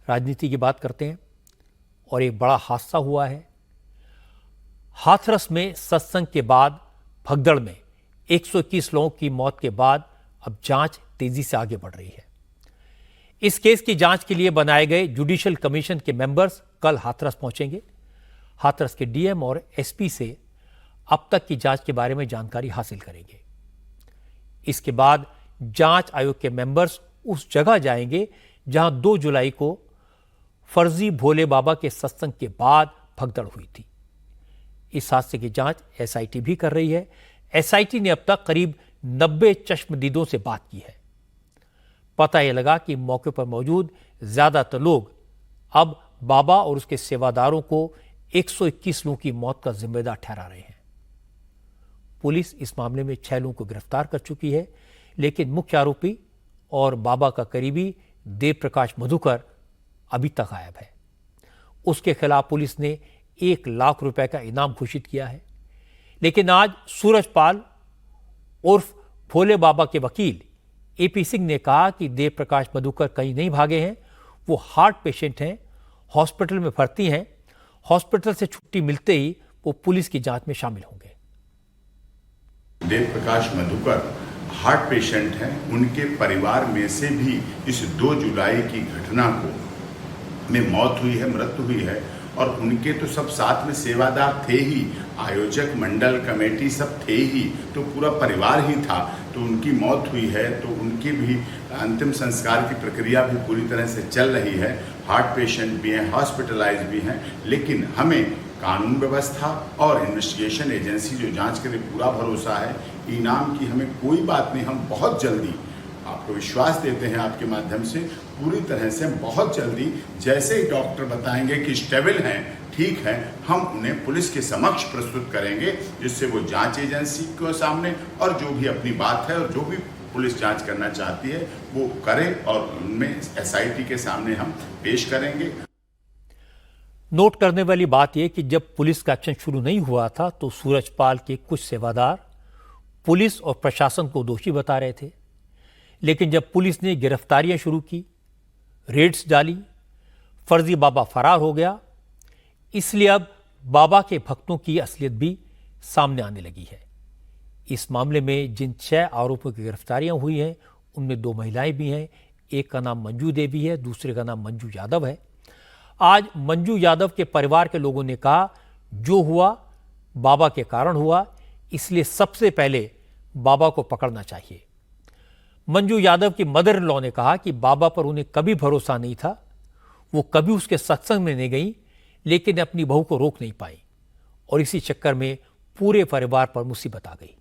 राजनीति की बात करते हैं और एक बड़ा हादसा हुआ है। हाथरस में सत्संग के बाद भगदड़ में 121 लोगों की मौत के बाद अब जांच तेजी से आगे बढ़ रही है। इस केस की जांच के लिए बनाए गए जुडिशियल कमीशन के मेंबर्स कल हाथरस पहुंचेंगे। हाथरस के डीएम और एसपी से अब तक की जांच के बारे में जानकारी हासिल करेंगे। इसके बाद जांच आयोग के मेंबर्स उस जगह जाएंगे जहां 2 जुलाई को फर्जी भोले बाबा के सत्संग के बाद भगदड़ हुई थी। इस हादसे की जांच एसआईटी भी कर रही है। एसआईटी ने अब तक करीब 90 चश्मदीदों से बात की है। पता यह लगा कि मौके पर मौजूद ज्यादातर लोग अब बाबा और उसके सेवादारों को 121 लोगों की मौत का जिम्मेदार ठहरा रहे हैं। पुलिस इस मामले में 6 लोगों को गिरफ्तार कर चुकी है, लेकिन मुख्य आरोपी और बाबा का करीबी देव प्रकाश मधुकर अभी तक गायब है। उसके खिलाफ पुलिस ने 1 लाख रुपए का इनाम घोषित किया है। लेकिन आज सूरजपाल उर्फ भोले बाबा के वकील एपी सिंह ने कहा कि देव प्रकाश मधुकर कहीं नहीं भागे हैं। वो हार्ट पेशेंट हैं, हॉस्पिटल में भर्ती हैं। हॉस्पिटल से छुट्टी मिलते ही वो पुलिस की जांच में शामिल होंगे। देव प्रकाश मधुकर हार्ट पेशेंट हैं। उनके परिवार में से भी इस 2 जुलाई की घटना को में मौत हुई है, मृत्यु हुई है, और उनके तो सब साथ में सेवादार थे ही, आयोजक मंडल कमेटी सब थे ही, तो पूरा परिवार ही था। तो उनकी मौत हुई है, तो उनकी भी अंतिम संस्कार की प्रक्रिया भी पूरी तरह से चल रही है। हार्ट पेशेंट भी हैं, हॉस्पिटलाइज भी हैं, लेकिन हमें कानून व्यवस्था और इन्वेस्टिगेशन एजेंसी जो जांच करे पूरा भरोसा है। इनाम की हमें कोई बात नहीं, हम बहुत जल्दी आपको विश्वास देते हैं आपके माध्यम से, पूरी तरह से हम बहुत जल्दी जैसे ही डॉक्टर बताएंगे कि स्टेबल हैं, ठीक है, हम उन्हें पुलिस के समक्ष प्रस्तुत करेंगे, जिससे वो जांच एजेंसी के सामने और जो भी अपनी बात है और जो भी पुलिस जांच करना चाहती है वो करें और उनमें एसआईटी के सामने हम पेश करेंगे। नोट करने वाली बात यह कि जब पुलिस का एक्शन शुरू नहीं हुआ था तो सूरजपाल के कुछ सेवादार पुलिस और प्रशासन को दोषी बता रहे थे। लेकिन जब पुलिस ने गिरफ्तारियां शुरू की, रेड्स डाली, फर्जी बाबा फरार हो गया, इसलिए अब बाबा के भक्तों की असलियत भी सामने आने लगी है। इस मामले में जिन 6 आरोपियों की गिरफ्तारियां हुई हैं उनमें 2 महिलाएं भी हैं। एक का नाम मंजू देवी है, दूसरे का नाम मंजू यादव है। आज मंजू यादव के परिवार के लोगों ने कहा जो हुआ बाबा के कारण हुआ, इसलिए सबसे पहले बाबा को पकड़ना चाहिए। मंजू यादव की मदर इन लॉ ने कहा कि बाबा पर उन्हें कभी भरोसा नहीं था, वो कभी उसके सत्संग में नहीं गई, लेकिन अपनी बहू को रोक नहीं पाई और इसी चक्कर में पूरे परिवार पर मुसीबत आ गई।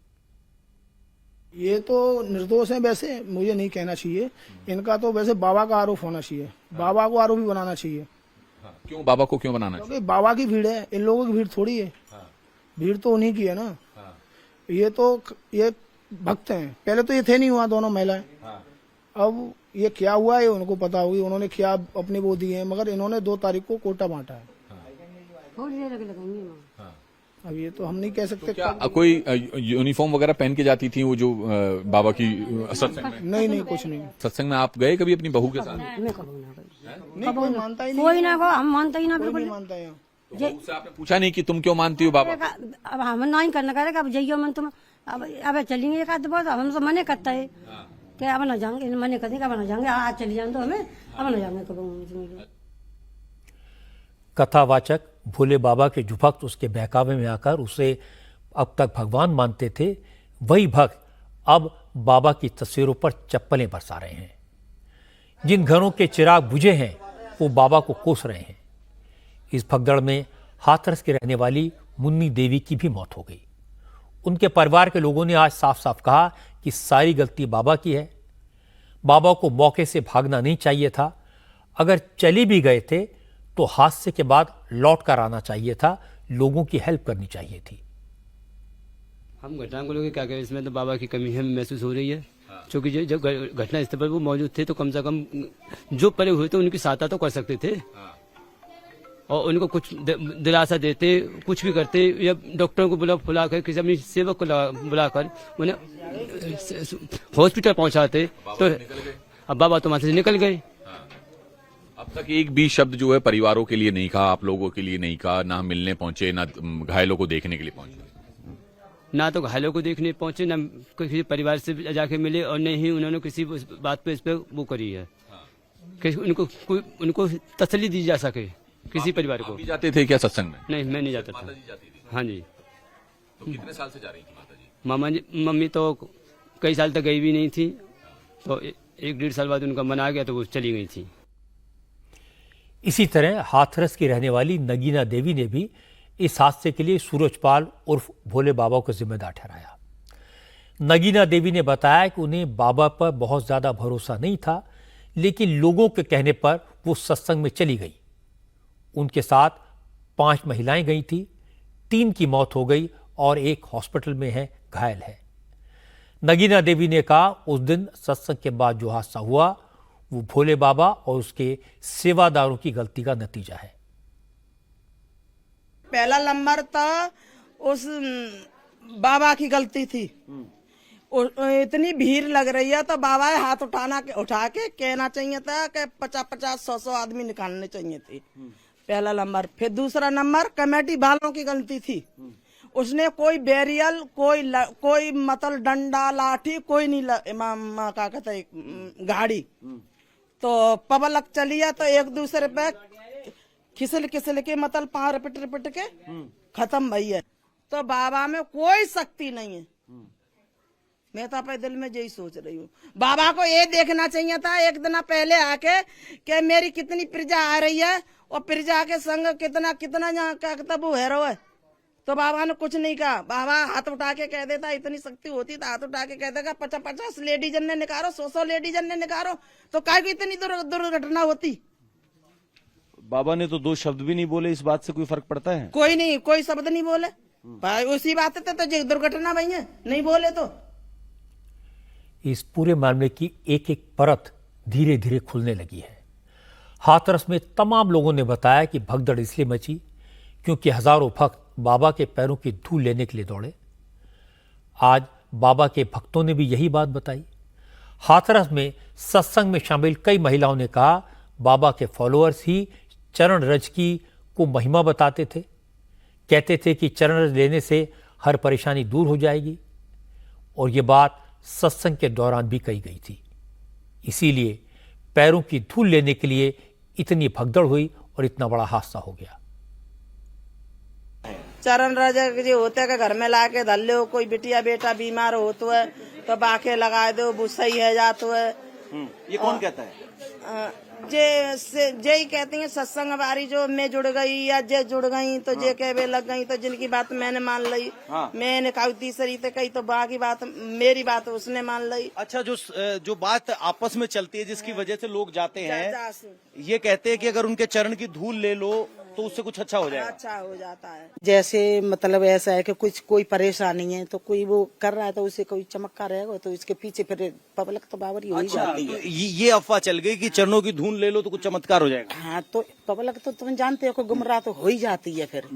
ये तो निर्दोष है, वैसे मुझे नहीं कहना चाहिए इनका, तो वैसे बाबा का आरोप होना चाहिए, बाबा को आरोपी बनाना चाहिए। क्यों बाबा को क्यों बनाना चाहिए? क्योंकि बाबा की भीड़ है, इन लोगों की भीड़ थोड़ी है। भीड़ तो उन्हीं की है ना। ये भक्त हैं, पहले तो ये थे नहीं वहाँ दोनों महिलाएं। अब ये क्या हुआ है उनको पता होगी, उन्होंने क्या अपने वो दिए हैं, मगर इन्होंने 2 तारीख को कोटा बांटा है। अब ये तो हम नहीं कह सकते। तो क्या कोई यूनिफॉर्म वगैरह पहन के जाती थी वो जो बाबा की सत्संग में? नहीं, कुछ नहीं। सत्संग में आप गए कभी अपनी बहू के साथ? नहीं, कोई मानता ही नहीं। कोई ना, हम मानता ही ना, बिल्कुल नहीं मानता है। तो उससे आपने पूछा नहीं कि तुम क्यों मानती हो बाबा? अब हम नहीं करना करेगा, अब जाइयो मन तुम, अब चलेंगे एक आध बार, हम तो मने करता है कि अब न जाएंगे, मने करते अब न जाएंगे, आज चले जाए तो हमें अब न जाएंगे कभी। कथावाचक भोले बाबा के जो भक्त उसके बहकावे में आकर उसे अब तक भगवान मानते थे, वही भक्त अब बाबा की तस्वीरों पर चप्पलें बरसा रहे हैं। जिन घरों के चिराग बुझे हैं वो बाबा को कोस रहे हैं। इस भगदड़ में हाथरस की रहने वाली मुन्नी देवी की भी मौत हो गई। उनके परिवार के लोगों ने आज साफ साफ कहा कि सारी गलती बाबा की है। बाबा को मौके से भागना नहीं चाहिए था, अगर चले भी गए थे तो हादसे के बाद लौट कर आना चाहिए था, लोगों की हेल्प करनी चाहिए थी। हम घटना को लेकर क्या करें, इसमें तो बाबा की कमी हमें महसूस हो रही है, क्योंकि जब घटना स्थल पर वो मौजूद थे तो कम से कम जो परे हुए थे उनकी सहायता तो कर सकते थे और उनको कुछ दिलासा देते, कुछ भी करते, या डॉक्टरों को बुलाकर किसी अपनी सेवक को बुलाकर उन्हें हॉस्पिटल पहुंचाते। तो अब बाबा तो वहां से निकल गए, अब तक एक भी शब्द जो है परिवारों के लिए नहीं कहा, आप लोगों के लिए नहीं कहा, ना मिलने पहुंचे, ना घायलों को देखने के लिए पहुंचे। ना तो घायलों को देखने पहुंचे, ना किसी परिवार से जाके मिले, और न ही उन्होंने किसी बात पे इस पे वो करी है कि उनको तसल्ली दी जा सके किसी परिवार को। आप भी जाते थे क्या सत्संग में? नहीं, मैं नहीं जाता था। माताजी जाती थी? हाँ जी। तो कितने साल से जा रही थी माताजी? मम्मी तो कई साल तक गई भी नहीं थी, तो 1-1.5 साल बाद उनका मन आ गया तो वो चली गई थी। इसी तरह हाथरस की रहने वाली नगीना देवी ने भी इस हादसे के लिए सूरजपाल उर्फ भोले बाबा को जिम्मेदार ठहराया। नगीना देवी ने बताया कि उन्हें बाबा पर बहुत ज्यादा भरोसा नहीं था, लेकिन लोगों के कहने पर वो सत्संग में चली गई। उनके साथ 5 महिलाएं गई थी, 3 की मौत हो गई और 1 हॉस्पिटल में है, घायल है। नगीना देवी ने कहा, उस दिन सत्संग के बाद जो हादसा हुआ वो भोले बाबा और उसके सेवादारों की गलती का नतीजा है। पहला नंबर तो उस बाबा की गलती थी। इतनी भीड़ लग रही है तो बाबा हाथ उठा के कहना चाहिए था कि 50-100 आदमी निकालने चाहिए थे। पहला नंबर। फिर दूसरा नंबर कमेटी वालों की गलती थी। उसने कोई बैरियल, कोई मतलब डंडा लाठी कोई नहीं क्या कहते गाड़ी, तो पब्लिक चली है तो एक दूसरे पे खिसल के मतलब पांव रिपट के खत्म भई है। तो बाबा में कोई शक्ति नहीं है। मैं तो अपने दिल में यही सोच रही हूँ, बाबा को ये देखना चाहिए था एक दिन पहले आके कि मेरी कितनी प्रजा आ रही है और प्रजा के संग कितना यहाँ क्या कहता वो हैरो है। तो बाबा ने कुछ नहीं कहा। बाबा हाथ उठा के कह देता, इतनी शक्ति होती तो हाथ उठा के कह देगा 50-50 लेडीजन ने निकालो, 100 लेडीजन ने निकालो, तो काय की इतनी दुर्घटना होती। बाबा ने तो 2 शब्द भी नहीं बोले, इस बात से कोई फर्क पड़ता है? कोई नहीं, कोई शब्द नहीं बोले भाई, उसी बात पे तो दुर्घटना भई है, नहीं बोले तो। इस पूरे मामले की एक एक परत धीरे धीरे खुलने लगी है। हाथरस में तमाम लोगों ने बताया कि भगदड़ इसलिए मची क्योंकि हजारों भक्त बाबा के पैरों की धूल लेने के लिए दौड़े। आज बाबा के भक्तों ने भी यही बात बताई। हाथरस में सत्संग में शामिल कई महिलाओं ने कहा, बाबा के फॉलोअर्स ही चरण रज की को महिमा बताते थे। कहते थे कि चरण रज लेने से हर परेशानी दूर हो जाएगी, और ये बात सत्संग के दौरान भी कही गई थी। इसीलिए पैरों की धूल लेने के लिए इतनी भगदड़ हुई और इतना बड़ा हादसा हो गया। चरण राजा जो होते है घर में ला के धल लो, कोई बिटिया बेटा बीमार हो तो है तो बाके लगा दो, वो सही है जातो है। ये कौन कहता है? जे ही कहती हैं सत्संग वारी जो मैं जुड़ गई या जे जुड़ गई तो जे कहवे लग गई, तो जिनकी बात मैंने मान ली। मैंने कहा तीसरी तो कही तो बाकी बात मेरी बात उसने मान ली। अच्छा, जो बात आपस में चलती है जिसकी वजह से लोग जाते हैं, ये कहते हैं कि अगर उनके चरण की धूल ले लो तो उससे कुछ अच्छा हो जाएगा। अच्छा हो जाता है। जैसे मतलब ऐसा है कि कुछ कोई परेशानी है तो कोई वो कर रहा है तो उसे कोई चमत्कार रहेगा तो इसके पीछे फिर पब्लिक तो बावरी हो ही जाती है। ये अफवाह चल गई कि चरणों की धूल ले लो तो कुछ चमत्कार हो जाएगा। हाँ, तो पब्लिक तो तुम जानते हो कि गुमराह तो हो ही जाती है। फिर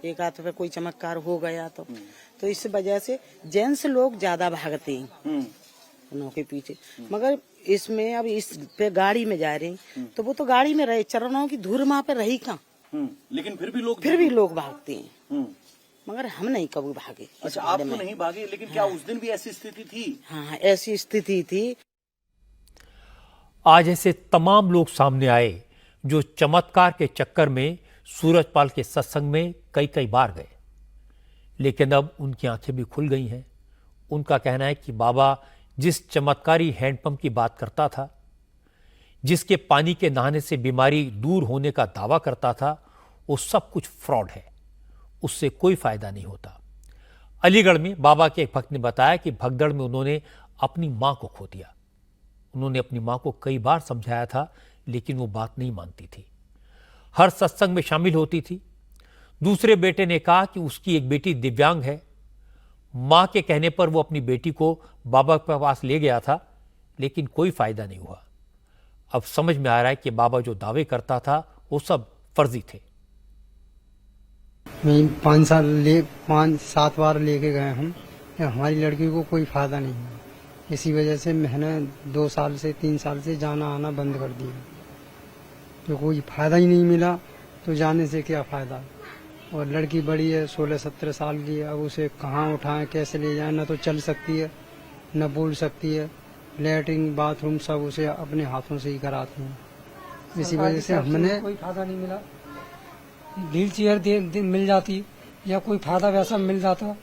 एक आध पे कोई चमत्कार हो गया तो इस वजह से जेंट्स लोग ज्यादा भागते हैं उनके पीछे। मगर इसमें अब इस पे गाड़ी में जा रही तो वो तो गाड़ी में रहे, चरणों की धूल वहाँ पे रही कहाँ, लेकिन फिर भी लोग भागते हैं। मगर हम नहीं कभी भागे। अच्छा, आप तो नहीं भागे, लेकिन क्या उस दिन भी ऐसी स्थिति थी? हाँ, ऐसी स्थिति थी। आज ऐसे तमाम लोग सामने आए जो चमत्कार के चक्कर में सूरजपाल के सत्संग में कई बार गए, लेकिन अब उनकी आंखें भी खुल गई हैं। उनका कहना है कि बाबा जिस चमत्कारी हैंडपंप की बात करता था, जिसके पानी के नहाने से बीमारी दूर होने का दावा करता था, वो सब कुछ फ्रॉड है, उससे कोई फायदा नहीं होता। अलीगढ़ में बाबा के एक भक्त ने बताया कि भगदड़ में उन्होंने अपनी मां को खो दिया। उन्होंने अपनी मां को कई बार समझाया था, लेकिन वो बात नहीं मानती थी। हर सत्संग में शामिल होती थी। दूसरे बेटे ने कहा कि उसकी एक बेटी दिव्यांग है। मां के कहने पर वो अपनी बेटी को बाबा के पास ले गया था, लेकिन कोई फायदा नहीं हुआ। अब समझ में आ रहा है कि बाबा जो दावे करता था वो सब फर्जी थे। मैं 5-7 बार लेके गए हम, हमारी लड़की को कोई फायदा नहीं है। इसी वजह से मैंने 2 साल से 3 साल से जाना आना बंद कर दिया। तो कोई फायदा ही नहीं मिला, तो जाने से क्या फायदा। और लड़की बड़ी है, 16-17 साल की है, अब उसे कहाँ उठाएं, कैसे ले जाएं, न तो चल सकती है न बोल सकती है। लेटरिन बाथरूम सब उसे अपने हाथों से ही कराते हैं। इसी वजह से हमने कोई फायदा नहीं मिला। व्हील चेयर मिल जाती या कोई फायदा वैसा मिल जाता,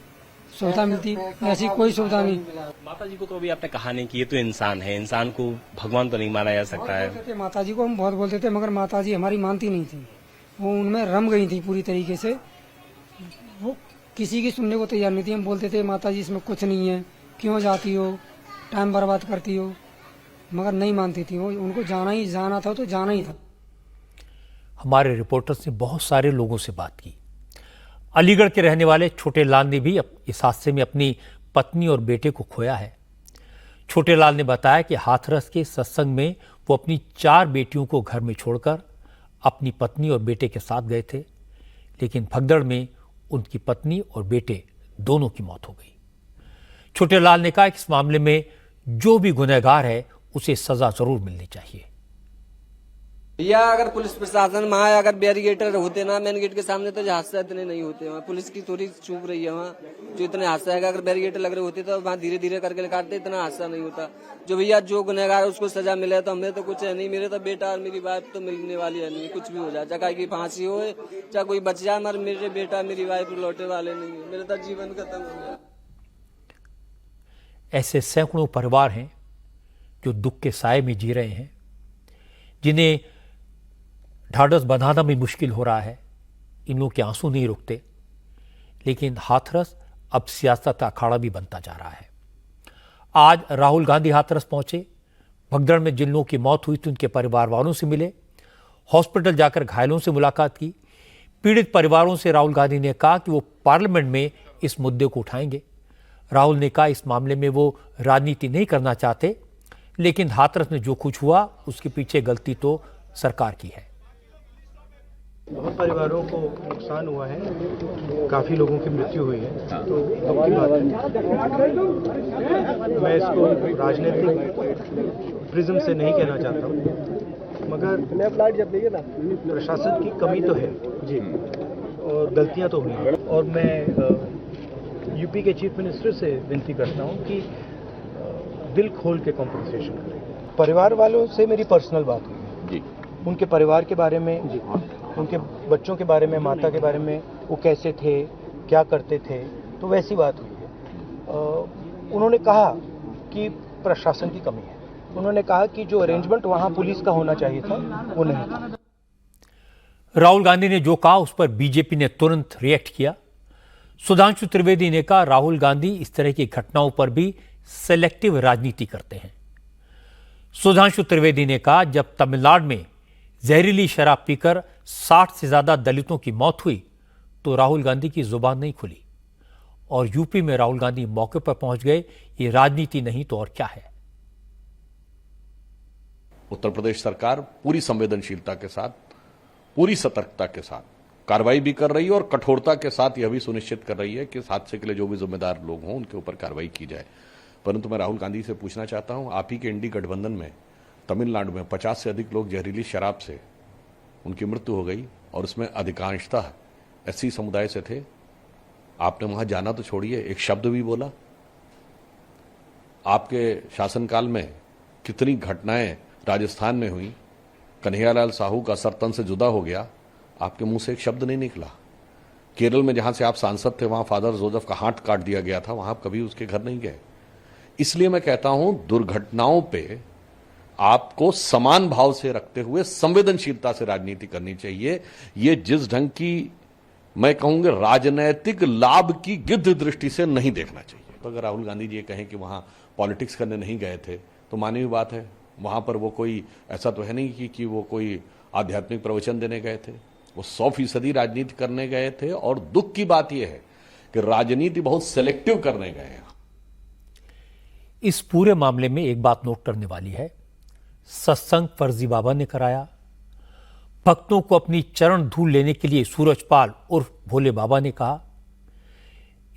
सुविधा मिलती, ऐसी कोई सुविधा नहीं। माता जी को तो अभी आपने कहा नहीं कि ये तो इंसान है, इंसान को भगवान तो नहीं माना जा सकता है। माता जी को हम बहुत बोलते थे, मगर माता जी हमारी मानती नहीं थी, वो उनमें रम गई थी पूरी तरीके से। वो किसी की सुनने को तैयार नहीं थी। हम बोलते थे माता जी इसमें कुछ नहीं है, क्यों जाती हो, टाइम बर्बाद करती हो, मगर नहीं मानती थी वो। उनको जाना था तो जाना ही था। हमारे रिपोर्टर्स ने बहुत सारे लोगों से बात की। अलीगढ़ के रहने वाले छोटे लाल ने भी इस हादसे में अपनी पत्नी और बेटे को खोया है। छोटे लाल ने बताया कि हाथरस के सत्संग में वो अपनी 4 बेटियों को घर में छोड़कर अपनी पत्नी और बेटे के साथ गए थे, लेकिन भगदड़ में उनकी पत्नी और बेटे दोनों की मौत हो गई। छोटे लाल ने कहा कि इस मामले में जो भी गुनहगार है उसे सजा जरूर मिलनी चाहिए। या अगर पुलिस प्रशासन वहाँ अगर बैरिगेटर होते ना मेन गेट के सामने, तो हादसा इतने नहीं होते। वहाँ पुलिस की थोड़ी चूक रही है वहाँ, जो इतने हादसा है। अगर बैरिगेटर लग रहे होते तो वहाँ धीरे धीरे करके निकालते, इतना हादसा नहीं होता। जो भैया जो गुनहगार उसको सजा मिले, तो हमें तो कुछ है नहीं। मेरे तो बेटा और मेरी वाइफ तो मिलने वाली है नहीं, कुछ भी हो जाए, चाहे की फांसी हो चाहे कोई बच जाए, मगर मेरे बेटा मेरी वाइफ लौटे वाले नहीं है। मेरा तो जीवन खत्म हो गया। ऐसे सैकड़ों परिवार हैं जो दुख के साए में जी रहे हैं, जिन्हें ढाढ़स बंधाना भी मुश्किल हो रहा है। इन लोगों के आंसू नहीं रुकते, लेकिन हाथरस अब सियासत का अखाड़ा भी बनता जा रहा है। आज राहुल गांधी हाथरस पहुंचे, भगदड़ में जिन लोगों की मौत हुई थी उनके परिवार वालों से मिले, हॉस्पिटल जाकर घायलों से मुलाकात की। पीड़ित परिवारों से राहुल गांधी ने कहा कि वो पार्लियामेंट में इस मुद्दे को उठाएंगे। राहुल ने कहा इस मामले में वो राजनीति नहीं करना चाहते, लेकिन हाथरस में जो कुछ हुआ उसके पीछे गलती तो सरकार की है। बहुत परिवारों को नुकसान हुआ है, काफी लोगों की मृत्यु हुई है, तो दुख की बात है। मैं इसको राजनीतिक प्रिज्म से नहीं कहना चाहता हूँ, मगर प्रशासन की कमी तो है जी, और गलतियां तो हुई हैं। और मैं यूपी के चीफ मिनिस्टर से विनती करता हूँ कि दिल खोल के कॉम्पनसेशन करें। परिवार वालों से मेरी पर्सनल बात हुई जी, उनके परिवार के बारे में जी, उनके बच्चों के बारे में, माता के बारे में, वो कैसे थे, क्या करते थे, तो वैसी बात हुई है। उन्होंने कहा कि प्रशासन की कमी है। उन्होंने कहा कि जो अरेंजमेंट वहां पुलिस का होना चाहिए था वो नहीं था। राहुल गांधी ने जो कहा उस पर बीजेपी ने तुरंत रिएक्ट किया। सुधांशु त्रिवेदी ने कहा राहुल गांधी इस तरह की घटनाओं पर भी सेलेक्टिव राजनीति करते हैं। सुधांशु त्रिवेदी ने कहा जब तमिलनाडु में जहरीली शराब पीकर 60 से ज्यादा दलितों की मौत हुई तो राहुल गांधी की जुबान नहीं खुली, और यूपी में राहुल गांधी मौके पर पहुंच गए। ये राजनीति नहीं तो और क्या है। उत्तर प्रदेश सरकार पूरी संवेदनशीलता के साथ, पूरी सतर्कता के साथ कार्रवाई भी कर रही है, और कठोरता के साथ यह भी सुनिश्चित कर रही है कि इस हादसे के लिए जो भी जिम्मेदार लोग हों उनके ऊपर कार्रवाई की जाए। परंतु मैं राहुल गांधी से पूछना चाहता हूं, आप ही के इंडी गठबंधन में तमिलनाडु में 50 से अधिक लोग जहरीली शराब से उनकी मृत्यु हो गई, और उसमें अधिकांशतः एससी समुदाय से थे। आपने वहां जाना तो छोड़िए, एक शब्द भी बोला? आपके शासनकाल में कितनी घटनाएं राजस्थान में हुई, कन्हैयालाल साहू का सर तन से जुदा हो गया, आपके मुंह से एक शब्द नहीं निकला। केरल में जहां से आप सांसद थे वहां फादर जोसेफ का हाथ काट दिया गया था, वहां आप कभी उसके घर नहीं गए। इसलिए मैं कहता हूं दुर्घटनाओं पे आपको समान भाव से रखते हुए संवेदनशीलता से राजनीति करनी चाहिए। ये जिस ढंग की मैं कहूंगा राजनैतिक लाभ की गिद्ध दृष्टि से नहीं देखना चाहिए। तो अगर राहुल गांधी जी ये कहें कि वहां पॉलिटिक्स करने नहीं गए थे तो मानी हुई बात है, वहां पर वो कोई ऐसा तो है नहीं कि वो कोई आध्यात्मिक प्रवचन देने गए थे, वो 100% राजनीति करने गए थे। और दुख की बात यह है कि राजनीति बहुत सेलेक्टिव करने गए हैं। इस पूरे मामले में एक बात नोट करने वाली है, सत्संग फर्जी बाबा ने कराया। भक्तों को अपनी चरण धूल लेने के लिए सूरजपाल उर्फ भोले बाबा ने कहा।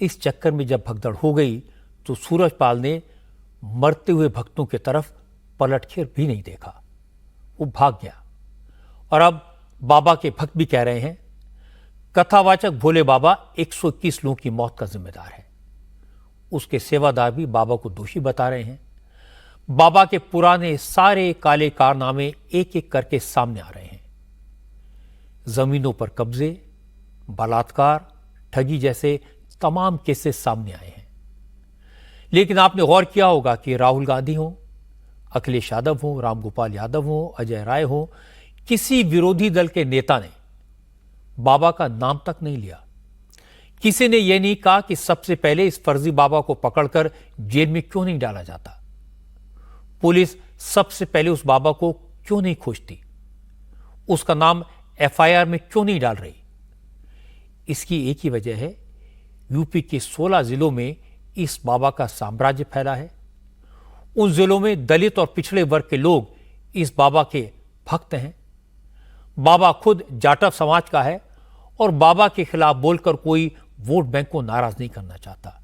इस चक्कर में जब भगदड़ हो गई तो सूरजपाल ने मरते हुए भक्तों की तरफ पलट कर भी नहीं देखा, वो भाग गया। और अब बाबा के भक्त भी कह रहे हैं कथावाचक भोले बाबा 121 लोगों की मौत का जिम्मेदार है। उसके सेवादार भी बाबा को दोषी बता रहे हैं। बाबा के पुराने सारे काले कारनामे एक एक करके सामने आ रहे हैं। जमीनों पर कब्जे, बलात्कार, ठगी जैसे तमाम केसेस सामने आए हैं। लेकिन आपने गौर किया होगा कि राहुल गांधी हो, अखिलेश यादव हो, रामगोपाल यादव हो, अजय राय हो, किसी विरोधी दल के नेता ने बाबा का नाम तक नहीं लिया। किसी ने यह नहीं कहा कि सबसे पहले इस फर्जी बाबा को पकड़कर जेल में क्यों नहीं डाला जाता। पुलिस सबसे पहले उस बाबा को क्यों नहीं खोजती, उसका नाम एफआईआर में क्यों नहीं डाल रही। इसकी एक ही वजह है, यूपी के 16 जिलों में इस बाबा का साम्राज्य फैला है। उन जिलों में दलित और पिछड़े वर्ग के लोग इस बाबा के भक्त हैं। बाबा खुद जाटव समाज का है और बाबा के खिलाफ बोलकर कोई वोट बैंक को नाराज नहीं करना चाहता।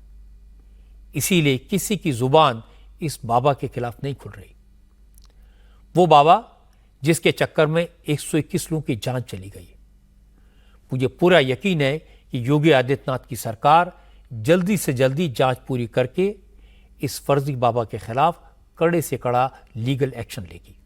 इसीलिए किसी की जुबान इस बाबा के खिलाफ नहीं खुल रही। वो बाबा जिसके चक्कर में 121 लोगों की जान चली गई। मुझे पूरा यकीन है कि योगी आदित्यनाथ की सरकार जल्दी से जल्दी जांच पूरी करके इस फर्जी बाबा के खिलाफ कड़े से कड़ा लीगल एक्शन लेगी।